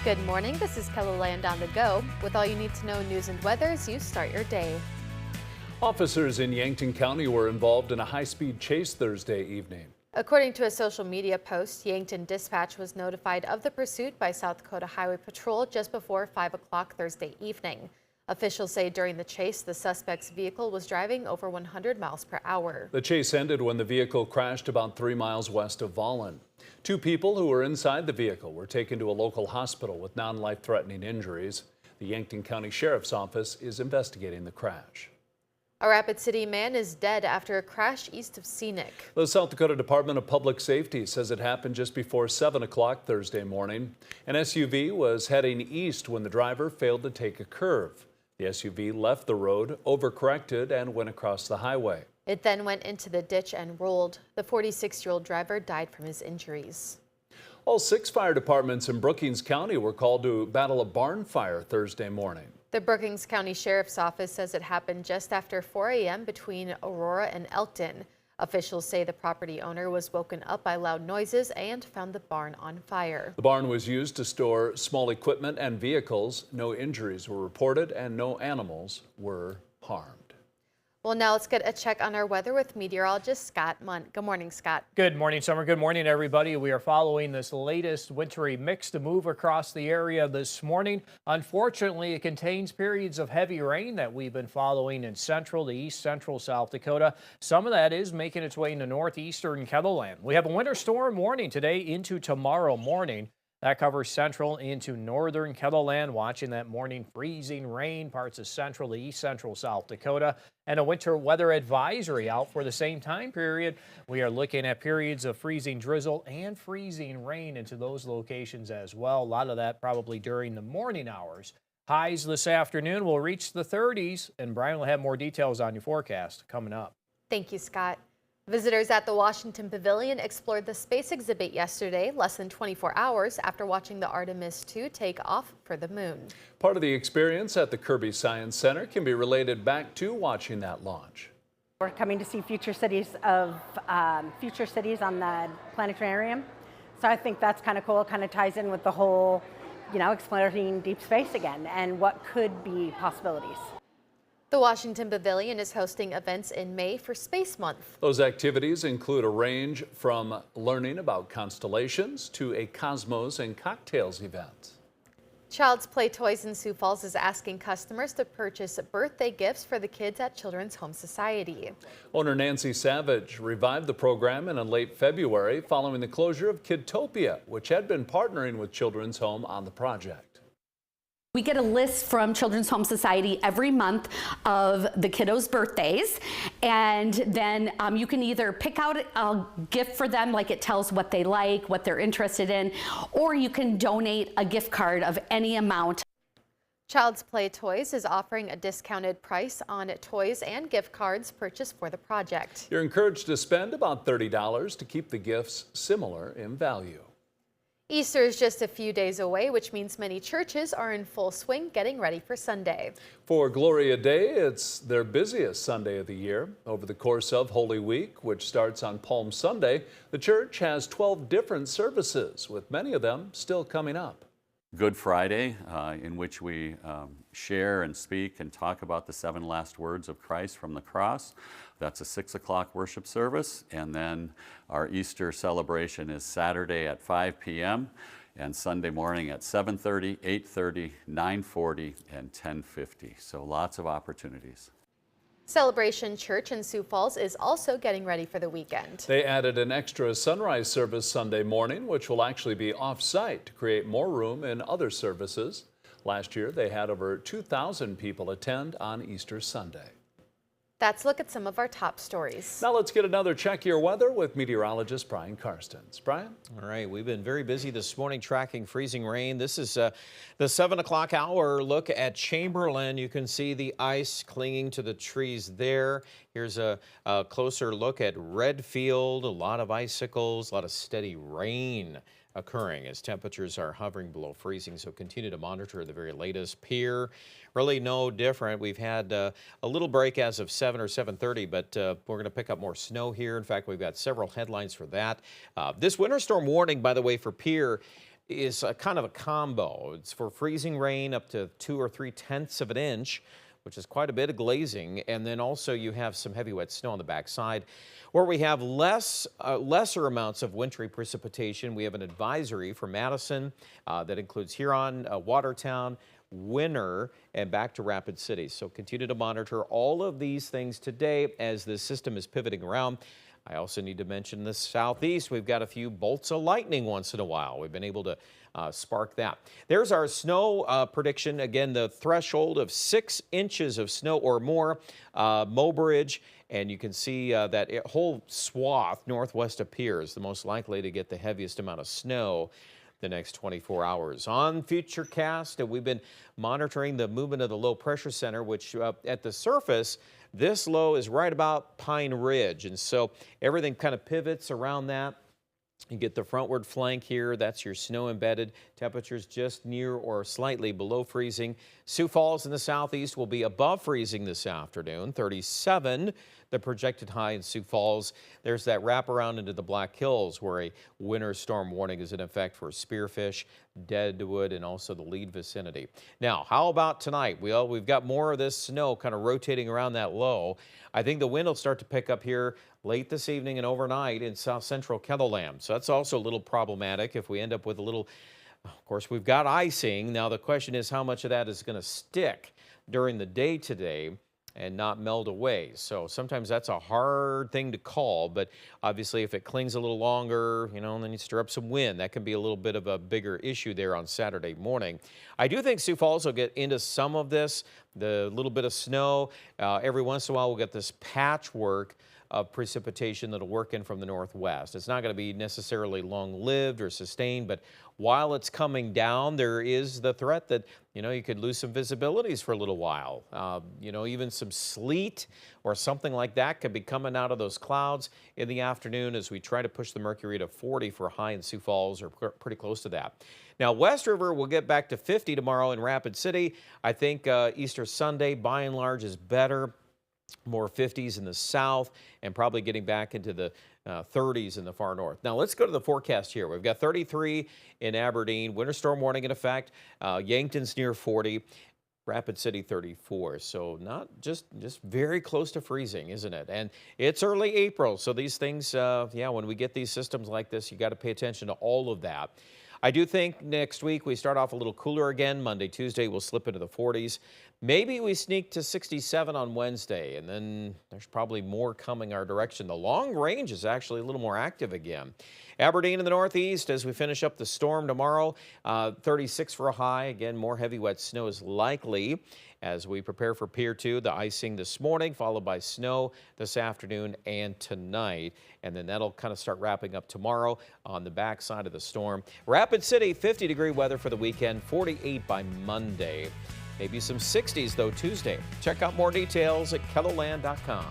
Good morning, this is Land on the Go. With all you need to know news and weather as you start your day. Officers in Yankton County were involved in a high-speed chase Thursday evening. According to a social media post, Yankton Dispatch was notified of the pursuit by South Dakota Highway Patrol just before 5 o'clock Thursday evening. Officials say during the chase, the suspect's vehicle was driving over 100 miles per hour. The chase ended when the vehicle crashed about 3 miles west of Vollen. 2 people who were inside the vehicle were taken to a local hospital with non-life-threatening injuries. The Yankton County Sheriff's Office is investigating the crash. A Rapid City man is dead after a crash east of Scenic. The South Dakota Department of Public Safety says it happened just before 7 o'clock Thursday morning. An SUV was heading east when the driver failed to take a curve. The SUV left the road, overcorrected, and went across the highway. It then went into the ditch and rolled. The 46-year-old driver died from his injuries. All 6 fire departments in Brookings County were called to battle a barn fire Thursday morning. The Brookings County Sheriff's Office says it happened just after 4 a.m. between Aurora and Yankton. Officials say the property owner was woken up by loud noises and found the barn on fire. The barn was used to store small equipment and vehicles. No injuries were reported and no animals were harmed. Well, now let's get a check on our weather with meteorologist Scott Munt. Good morning, Scott. Good morning, Summer. Good morning, everybody. We are following this latest wintry mix to move across the area this morning. Unfortunately, it contains periods of heavy rain that we've been following in central to east central South Dakota. Some of that is making its way into northeastern Ketherland. We have a winter storm warning today into tomorrow morning. That covers central into northern Ketherland, watching that morning freezing rain, parts of central to east central South Dakota, and a winter weather advisory out for the same time period. We are looking at periods of freezing drizzle and freezing rain into those locations as well. A lot of that probably during the morning hours. Highs this afternoon will reach the 30s, and Brian will have more details on your forecast coming up. Thank you, Scott. Visitors at the Washington Pavilion explored the space exhibit yesterday, less than 24 hours after watching the Artemis II take off for the moon. Part of the experience at the Kirby Science Center can be related back to watching that launch. We're coming to see future cities on the planetarium. So I think that's kind of cool. It kind of ties in with the whole, exploring deep space again and what could be possibilities. The Washington Pavilion is hosting events in May for Space Month. Those activities include a range from learning about constellations to a Cosmos and Cocktails event. Child's Play Toys in Sioux Falls is asking customers to purchase birthday gifts for the kids at Children's Home Society. Owner Nancy Savage revived the program in late February following the closure of Kidtopia, which had been partnering with Children's Home on the project. We get a list from Children's Home Society every month of the kiddos' birthdays, and then you can either pick out a gift for them, like it tells what they like, what they're interested in, or you can donate a gift card of any amount. Child's Play Toys is offering a discounted price on toys and gift cards purchased for the project. You're encouraged to spend about $30 to keep the gifts similar in value. Easter is just a few days away, which means many churches are in full swing getting ready for Sunday. For Gloria Day, it's their busiest Sunday of the year. Over the course of Holy Week, which starts on Palm Sunday, the church has 12 different services, with many of them still coming up. Good Friday, in which we share and speak and talk about the 7 last words of Christ from the cross. That's a 6 o'clock worship service, and then our Easter celebration is Saturday at 5 p.m. and Sunday morning at 7:30, 8:30, 9:40, and 10:50. So lots of opportunities. Celebration Church in Sioux Falls is also getting ready for the weekend. They added an extra sunrise service Sunday morning, which will actually be off-site to create more room in other services. Last year, they had over 2,000 people attend on Easter Sunday. That's a look at some of our top stories. Now let's get another check of your weather with meteorologist Brian Karstens. Brian? All right, we've been very busy this morning tracking freezing rain. This is the 7 o'clock hour look at Chamberlain. You can see the ice clinging to the trees there. Here's a closer look at Redfield. A lot of icicles, a lot of steady rain occurring as temperatures are hovering below freezing, so continue to monitor the very latest. Pier, really no different. We've had a little break as of 7 or 7:30, but we're going to pick up more snow here. In fact, we've got several headlines for that. This winter storm warning, by the way, for Pier is a kind of a combo. It's for freezing rain up to 2 or 3/10 of an inch, which is quite a bit of glazing, and then also you have some heavy wet snow on the backside. Where we have lesser amounts of wintry precipitation, we have an advisory for Madison that includes Huron, Watertown, Winter, and back to Rapid City. So continue to monitor all of these things today as the system is pivoting around. I also need to mention the southeast. We've got a few bolts of lightning once in a while. We've been able to spark that. There's our snow prediction. Again, the threshold of 6 inches of snow or more, Mobridge, and you can see that whole swath northwest of Pier is the most likely to get the heaviest amount of snow the next 24 hours. On Futurecast, we've been monitoring the movement of the low pressure center, which at the surface, this low is right about Pine Ridge. And so everything kind of pivots around that. You get the frontward flank here. That's your snow embedded. Temperatures just near or slightly below freezing. Sioux Falls in the southeast will be above freezing this afternoon. 37, the projected high in Sioux Falls. There's that wraparound into the Black Hills where a winter storm warning is in effect for spearfish, deadwood, and also the Lead vicinity. Now, how about tonight? We've got more of this snow kind of rotating around that low. I think the wind will start to pick up here late this evening and overnight in south central Ketherland. So that's also a little problematic if we end up with a little, of course, we've got icing. Now the question is how much of that is going to stick during the day today and not melt away. So sometimes that's a hard thing to call, but obviously if it clings a little longer, you know, and then you stir up some wind, that can be a little bit of a bigger issue there on Saturday morning. I do think Sioux Falls will get into some of this, the little bit of snow. Every once in a while we'll get this patchwork of precipitation that'll work in from the northwest. It's not going to be necessarily long-lived or sustained, but while it's coming down, there is the threat that, you know, you could lose some visibilities for a little while. You know, even some sleet or something like that could be coming out of those clouds in the afternoon as we try to push the mercury to 40 for a high in Sioux Falls, or pretty close to that. Now, West River will get back to 50 tomorrow in Rapid City. I think Easter Sunday, by and large, is better. More 50s in the south and probably getting back into the 30s in the far north. Now let's go to the forecast here. We've got 33 in Aberdeen, winter storm warning in effect. Yankton's near 40, Rapid City 34. So not just very close to freezing, isn't it? And it's early April, so these things, yeah, when we get these systems like this, you got to pay attention to all of that. I do think next week we start off a little cooler again. Monday, Tuesday, we'll slip into the 40s. Maybe we sneak to 67 on Wednesday, and then there's probably more coming our direction. The long range is actually a little more active again. Aberdeen in the northeast as we finish up the storm tomorrow, 36 for a high. Again, more heavy wet snow is likely as we prepare for Pier 2. The icing this morning, followed by snow this afternoon and tonight. And then that'll kind of start wrapping up tomorrow on the backside of the storm. Rapid City, 50-degree weather for the weekend, 48 by Monday. Maybe some 60s, though, Tuesday. Check out more details at KELOLAND.com.